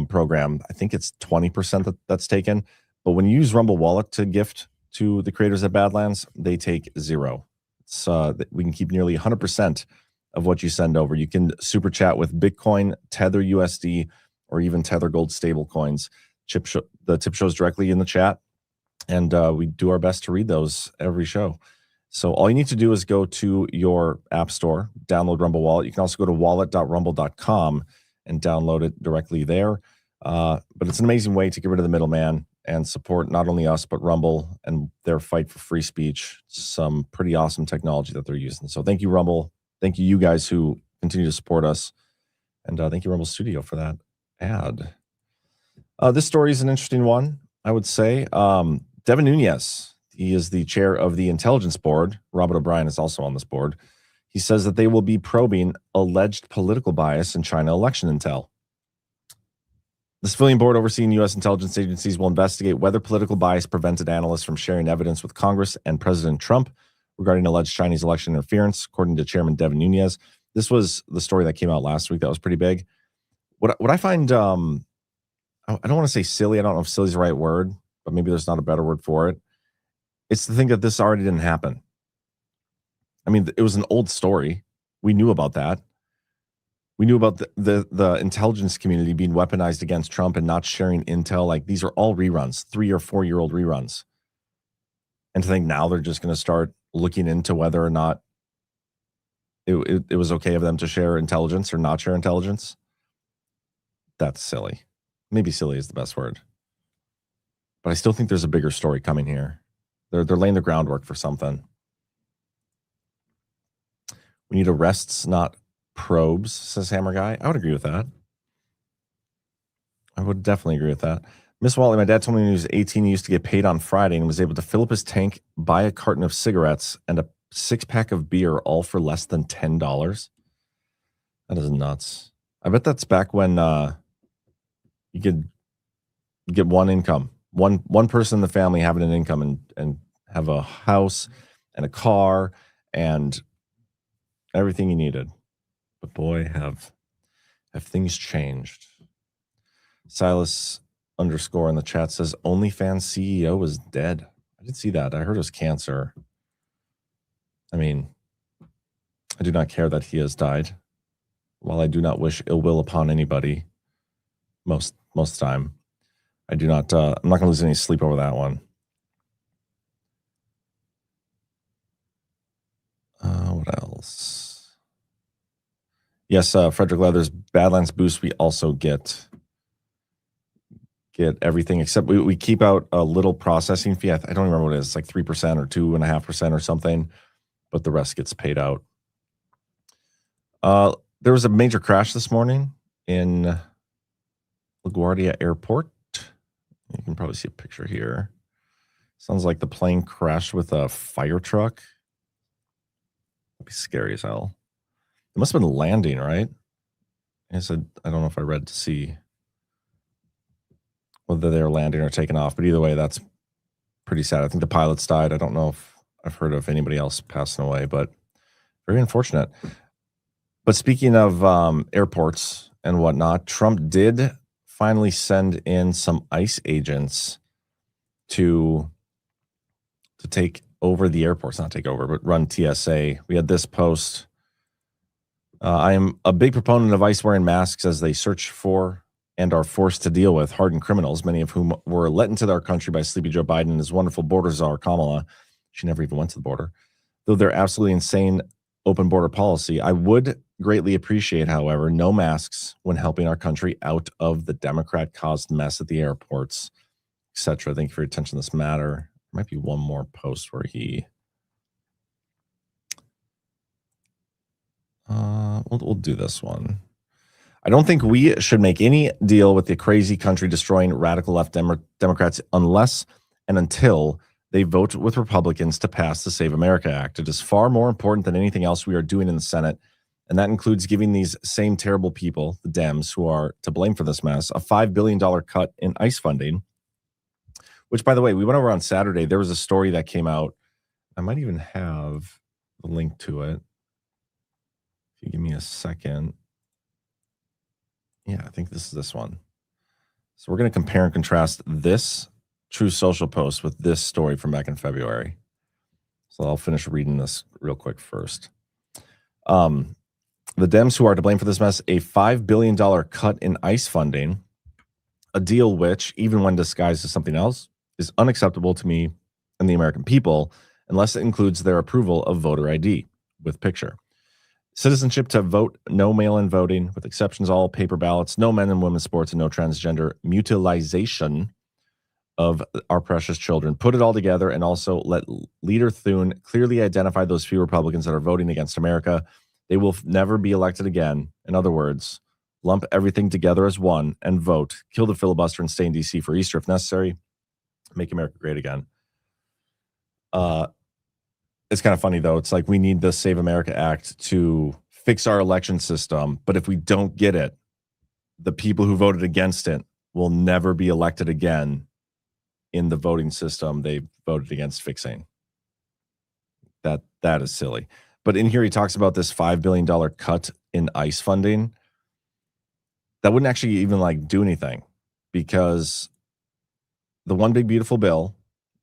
B: program, I think it's 20% that's taken. But when you use Rumble Wallet to gift to the creators at Badlands, they take zero. So we can keep nearly 100% of what you send over. You can super chat with Bitcoin, Tether USD, or even Tether Gold stable coins. The tip shows directly in the chat, and we do our best to read those every show. So all you need to do is go to your app store, download Rumble Wallet. You can also go to wallet.rumble.com and download it directly there. But it's an amazing way to get rid of the middleman and support not only us, but Rumble and their fight for free speech. Some pretty awesome technology that they're using. So thank you, Rumble. Thank you guys who continue to support us. And thank you, Rumble Studio, for that ad. This story is an interesting one, I would say. Devin Nunes, he is the chair of the Intelligence Board. Robert O'Brien is also on this board. He says that they will be probing alleged political bias in China election intel. The civilian board overseeing U.S. intelligence agencies will investigate whether political bias prevented analysts from sharing evidence with Congress and President Trump regarding alleged Chinese election interference, according to Chairman Devin Nunes. This was the story that came out last week that was pretty big. What I find, I don't want to say silly. I don't know if silly is the right word, but maybe there's not a better word for it. It's to think that this already didn't happen. I mean, it was an old story. We knew about that. We knew about the intelligence community being weaponized against Trump and not sharing intel. Like, these are all reruns, 3 or 4 year old reruns. And to think now they're just going to start looking into whether or not it was okay of them to share intelligence or not share intelligence. That's silly. Maybe silly is the best word. But I still think there's a bigger story coming here. They're laying the groundwork for something. We need arrests, not probes, says Hammer Guy. I would agree with that. I would definitely agree with that. Miss Wally, my dad told me when he was 18, he used to get paid on Friday and was able to fill up his tank, buy a carton of cigarettes, and a 6-pack of beer, all for less than $10. That is nuts. I bet that's back when you could get one income. One person in the family having an income and have a house and a car and everything you needed. But boy, have things changed. Silas _ in the chat says OnlyFans CEO is dead. I did see that. I heard it was cancer. I mean, I do not care that he has died. While I do not wish ill will upon anybody, most of the time, I do not. I'm not going to lose any sleep over that one. What else? Yes, Frederick Leathers, Badlands Boost. We also get everything except we keep out a little processing fee. I don't remember what it is. It's like 3% or 2.5% or something, but the rest gets paid out. There was a major crash this morning in LaGuardia Airport. You can probably see a picture here. Sounds like the plane crashed with a fire truck. That'd be scary as hell. It must have been landing, right? I said, I don't know if I read to see whether they're landing or taking off, but either way, that's pretty sad. I think the pilots died. I don't know if I've heard of anybody else passing away, but very unfortunate. But speaking of airports and whatnot, Trump did finally send in some ICE agents to take over the airports, not take over, but run TSA. We had this post. I am a big proponent of ICE wearing masks as they search for and are forced to deal with hardened criminals, many of whom were let into our country by sleepy Joe Biden and his wonderful border czar, Kamala. She never even went to the border. Though their absolutely insane open border policy, I would greatly appreciate, however, no masks when helping our country out of the Democrat-caused mess at the airports, etc. Thank you for your attention to this matter. There might be one more post where he... we'll do this one. I don't think we should make any deal with the crazy country destroying radical left Democrats unless and until they vote with Republicans to pass the Save America Act. It is far more important than anything else we are doing in the Senate, and that includes giving these same terrible people, the Dems, who are to blame for this mess, a $5 billion cut in ICE funding, which, by the way, we went over on Saturday. There was a story that came out. I might even have the link to it. If you give me a second. Yeah, I think this is this one. So we're going to compare and contrast this True Social post with this story from back in February. So I'll finish reading this real quick first. The Dems who are to blame for this mess, a $5 billion cut in ICE funding, a deal which, even when disguised as something else, is unacceptable to me and the American people unless it includes their approval of voter ID with picture. Citizenship to vote, no mail-in voting, with exceptions all paper ballots, no men and women's sports, and no transgender mutilization of our precious children. Put it all together and also let Leader Thune clearly identify those few Republicans that are voting against America. They will never be elected again. In other words, lump everything together as one and vote. Kill the filibuster and stay in D.C. for Easter if necessary. Make America great again. It's kind of funny, though. It's like we need the Save America Act to fix our election system. But if we don't get it, the people who voted against it will never be elected again in the voting system they voted against fixing. That is silly. But in here, he talks about this $5 billion cut in ICE funding. That wouldn't actually even do anything, because the one big beautiful bill,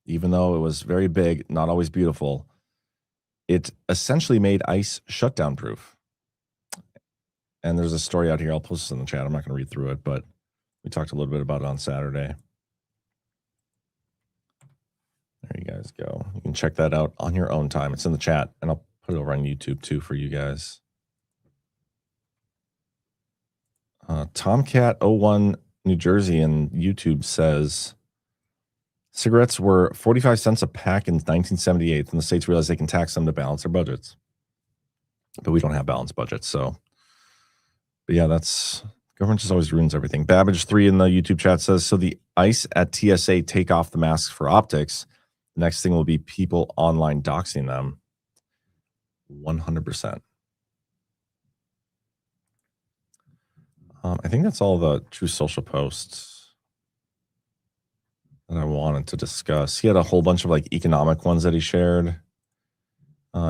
B: even though it was very big, not always beautiful, it essentially made ICE shutdown proof. And there's a story out here. I'll post this in the chat. I'm not going to read through it, but we talked a little bit about it on Saturday. There you guys go. You can check that out on your own time. It's in the chat, and I'll put it over on YouTube too for you guys. Tomcat01 New Jersey and YouTube says cigarettes were 45 cents a pack in 1978, and the states realized they can tax them to balance their budgets. But we don't have balanced budgets, so. But yeah, government just always ruins everything. Babbage3 in the YouTube chat says, so the ICE at TSA take off the masks for optics. The next thing will be people online doxing them. 100%. I think that's all the True Social posts that I wanted to discuss. He had a whole bunch of economic ones that he shared.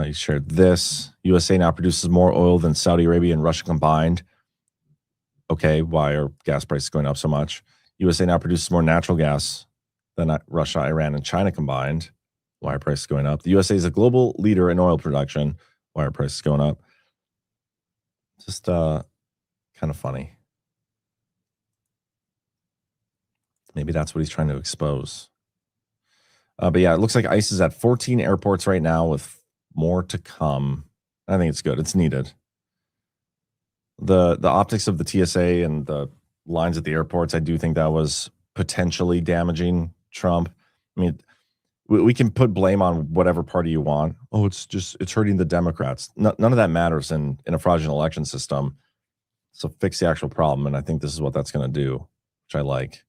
B: He shared this. USA now produces more oil than Saudi Arabia and Russia combined. Okay, why are gas prices going up so much? USA now produces more natural gas than Russia, Iran, and China combined. Why are prices going up? The USA is a global leader in oil production. Why are prices going up? Just kind of funny. Maybe that's what he's trying to expose. But yeah, it looks like ICE is at 14 airports right now with more to come. I think it's good. It's needed. The optics of the TSA and the lines at the airports, I do think that was potentially damaging Trump. I mean, we can put blame on whatever party you want. Oh, it's hurting the Democrats. None of that matters in a fraudulent election system. So fix the actual problem, and I think this is what that's going to do, which I like.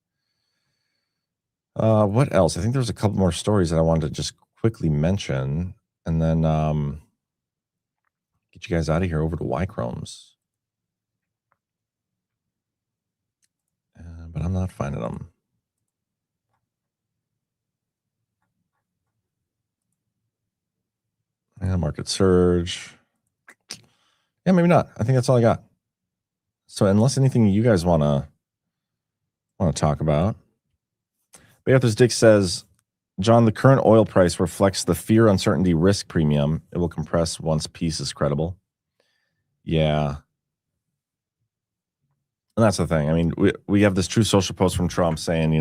B: What else? I think there's a couple more stories that I wanted to just quickly mention, and then get you guys out of here over to Y-Chromes. But I'm not finding them. Yeah, market surge. Yeah, maybe not. I think that's all I got. So unless anything you guys want to talk about. Beatrice Dick says, John, the current oil price reflects the fear, uncertainty, risk premium. It will compress once peace is credible. Yeah. And that's the thing. I mean, we have this True Social post from Trump saying,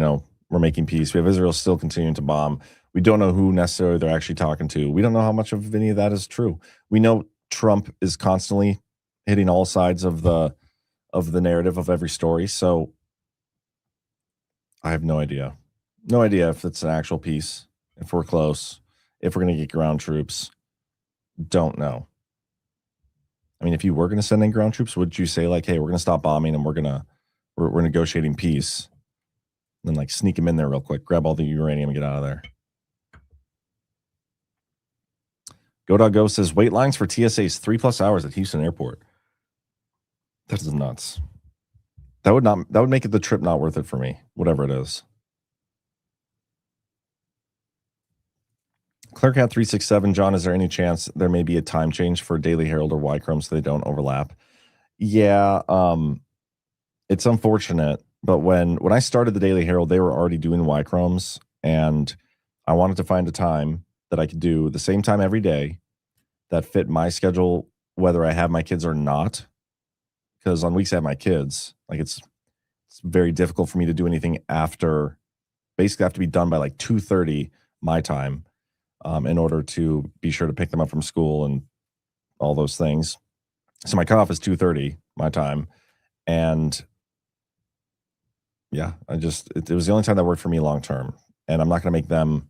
B: we're making peace. We have Israel still continuing to bomb. We don't know who necessarily they're actually talking to. We don't know how much of any of that is true. We know Trump is constantly hitting all sides of the narrative of every story. So I have no idea. No idea if it's an actual peace, if we're close, if we're going to get ground troops. Don't know. I mean, if you were going to send in ground troops, would you say like, hey, we're going to stop bombing and we're negotiating peace? And then like sneak them in there real quick, grab all the uranium and get out of there. Go says wait lines for TSA's 3+ hours at Houston Airport. That is nuts. That would make it the trip not worth it for me, whatever it is. Clearcat 367, John, is there any chance there may be a time change for Daily Herold or Wychrome so they don't overlap? Yeah, it's unfortunate, but when I started the Daily Herold, they were already doing Wychromes, and I wanted to find a time that I could do the same time every day that fit my schedule, whether I have my kids or not. Because on weeks I have my kids, like it's very difficult for me to do anything after. Basically, I have to be done by like 2:30 my time in order to be sure to pick them up from school and all those things. So my cutoff is 2:30 my time, and yeah, it was the only time that worked for me long term, and I'm not going to make them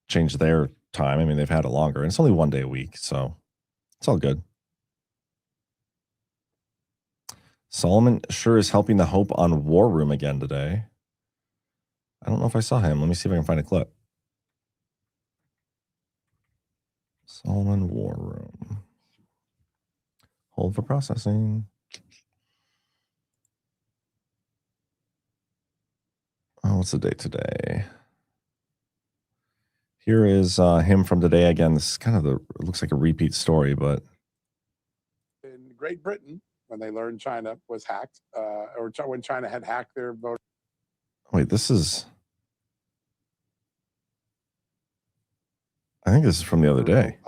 B: change their time. I mean, they've had it longer, and it's only one day a week, so it's all good. Solomon sure is helping the Hope on War Room again today. I don't know if I saw him. Let me see if I can find a clip. Solomon War Room. Hold for processing. Oh, what's the date today? Here is him from today again. This is kind of it looks like a repeat story, but.
J: In Great Britain, when they learned China was hacked, or when China had hacked their voter.
B: Wait, this is. I think this is from the other day.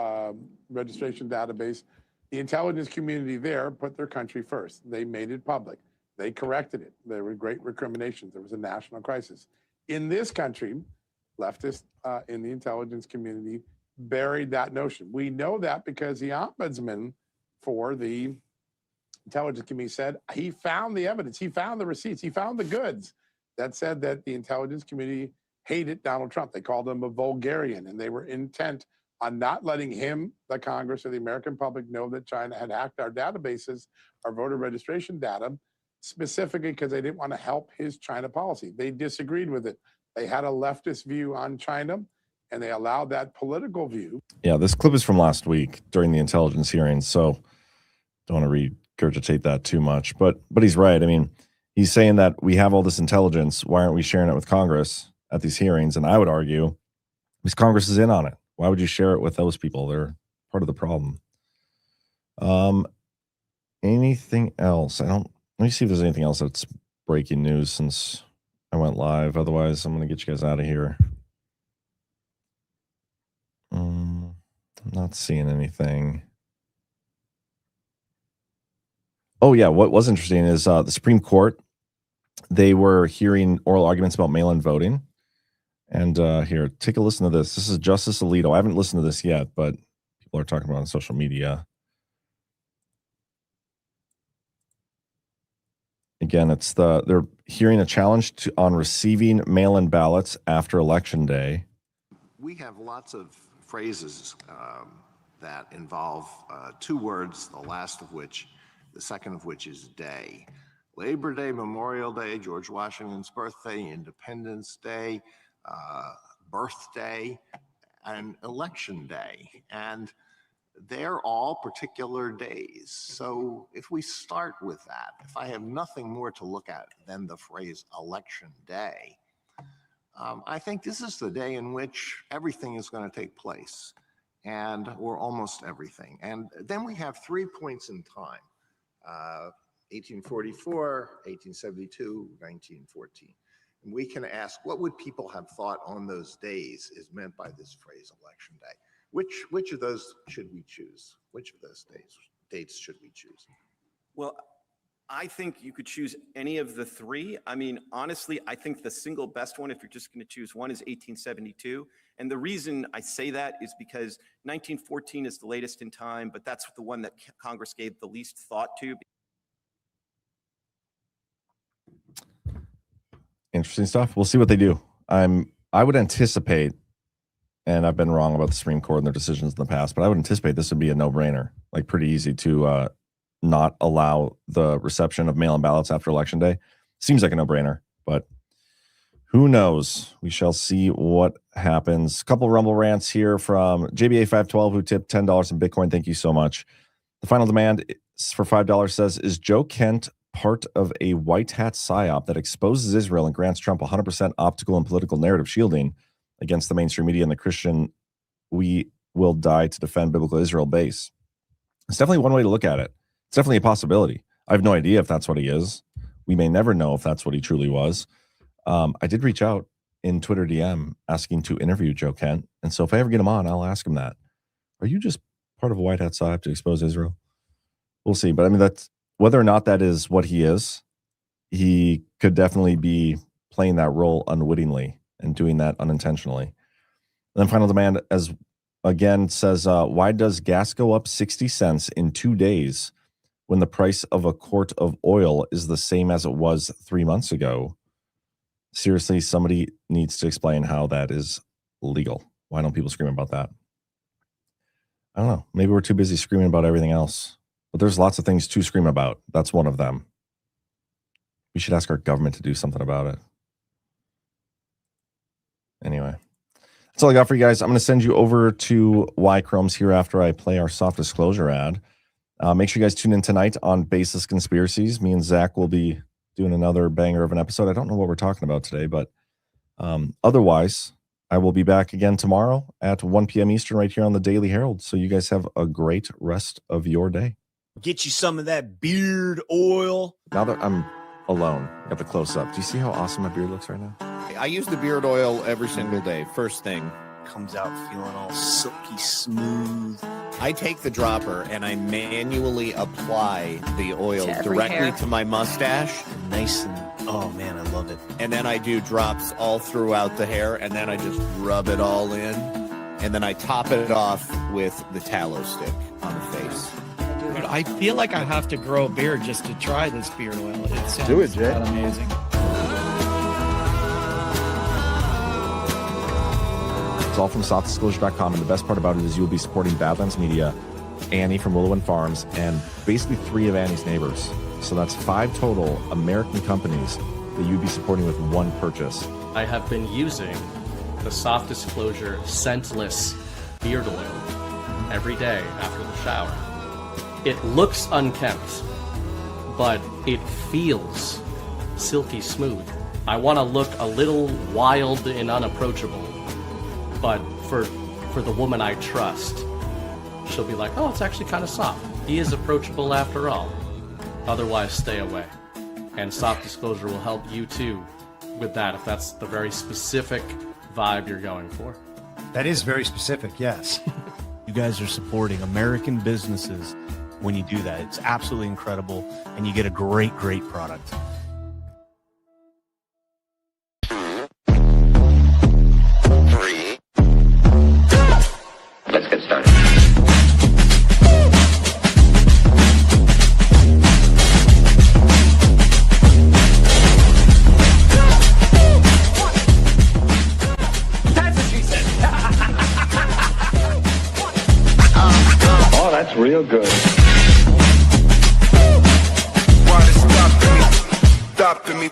J: Registration database. The intelligence community there put their country first. They made it public. They corrected it. There were great recriminations. There was a national crisis. In this country, leftists in the intelligence community buried that notion. We know that because the ombudsman for the intelligence community said he found the evidence, he found the receipts, he found the goods that said that the intelligence community hated Donald Trump. They called him a vulgarian, and they were intent on not letting him, the Congress, or the American public know that China had hacked our databases, our voter registration data, specifically because they didn't want to help his China policy. They disagreed with it. They had a leftist view on China, and they allowed that political view.
B: Yeah, this clip is from last week during the intelligence hearings, so don't want to regurgitate that too much. But he's right. I mean, he's saying that we have all this intelligence. Why aren't we sharing it with Congress at these hearings? And I would argue, because Congress is in on it. Why would you share it with those people? They're part of the problem. Anything else? Let me see if there's anything else that's breaking news since I went live. Otherwise, I'm going to get you guys out of here. I'm not seeing anything. Oh, yeah. What was interesting is the Supreme Court, they were hearing oral arguments about mail-in voting. And here, take a listen to this. This is Justice Alito. I haven't listened to this yet, but people are talking about it on social media. Again, they're hearing a challenge on receiving mail-in ballots after Election Day.
K: We have lots of phrases that involve two words, the second of which is day. Labor Day, Memorial Day, George Washington's birthday, Independence Day, birthday, and Election Day. And they're all particular days. So if we start with that, if I have nothing more to look at than the phrase Election Day, I think this is the day in which everything is going to take place, or almost everything. And then we have 3 points in time, 1844, 1872, 1914. We can ask, what would people have thought on those days is meant by this phrase election day? Which of those should we choose? Which of those dates should we choose?
L: Well, I think you could choose any of the three. I mean, honestly, I think the single best one, if you're just going to choose one, is 1872. And the reason I say that is because 1914 is the latest in time, but that's the one that Congress gave the least thought to.
B: Interesting stuff. We'll see what they do. I would anticipate, and I've been wrong about the Supreme Court and their decisions in the past, but I would anticipate this would be a no-brainer, like pretty easy to not allow the reception of mail-in ballots after Election Day. Seems like a no-brainer, but who knows? We shall see what happens. A couple Rumble rants here from JBA512, who tipped $10 in Bitcoin. Thank you so much. The final demand is for $5 says, is Joe Kent part of a white hat psyop that exposes Israel and grants Trump 100% optical and political narrative shielding against the mainstream media and the Christian "we will die to defend biblical Israel" base? It's definitely one way to look at it. It's definitely a possibility. I have no idea if that's what he is. We may never know if that's what he truly was. I did reach out in Twitter DM asking to interview Joe Kent. And so if I ever get him on, I'll ask him that. Are you just part of a white hat psyop to expose Israel? We'll see. But I mean, that's whether or not that is what he is, he could definitely be playing that role unwittingly and doing that unintentionally. And then final demand, as again says, why does gas go up 60 cents in 2 days when the price of a quart of oil is the same as it was 3 months ago? Seriously, somebody needs to explain how that is legal. Why don't people scream about that? I don't know. Maybe we're too busy screaming about everything else. But there's lots of things to scream about. That's one of them. We should ask our government to do something about it. Anyway, that's all I got for you guys. I'm going to send you over to Y Chromes here after I play our soft disclosure ad. Make sure you guys tune in tonight on Baseless Conspiracies. Me and Zach will be doing another banger of an episode. I don't know what we're talking about today, but otherwise, I will be back again tomorrow at 1 p.m. Eastern right here on the Daily Herold. So you guys have a great rest of your day.
M: Get you some of that beard oil.
B: Now that I'm alone, got the close-up. Do you see how awesome my beard looks right now?
N: I use the beard oil every single day. First thing.
M: Comes out feeling all silky smooth.
N: I take the dropper and I manually apply the oil directly
M: hair.
N: to my mustache.
M: Nice and, oh man, I love it.
N: And then I do drops all throughout the hair, and then I just rub it all in. And then I top it off with the tallow stick on the face.
O: Dude, I feel like I have to grow a beard just to try this beard oil. It sounds
B: Do it, Jay.
O: amazing.
B: It's all from softdisclosure.com, and the best part about it is you will be supporting Badlands Media, Annie from Willow and Farms, and basically 3 of Annie's neighbors. So that's 5 total American companies that you'd be supporting with one purchase.
P: I have been using the Soft Disclosure scentless beard oil every day after the shower. It looks unkempt, but it feels silky smooth. I want to look a little wild and unapproachable, but for the woman I trust, she'll be like, oh, it's actually kind of soft. He is approachable after all. Otherwise, stay away. And Soft Disclosure will help you too with that if that's the very specific vibe you're going for.
A: That is very specific, yes.
M: You guys are supporting American businesses when you do that. It's absolutely incredible, and you get a great, great product.
Q: Let's get started.
R: That's what she said.
Q: Oh, that's real good.
R: Why stop to me? Stop to me.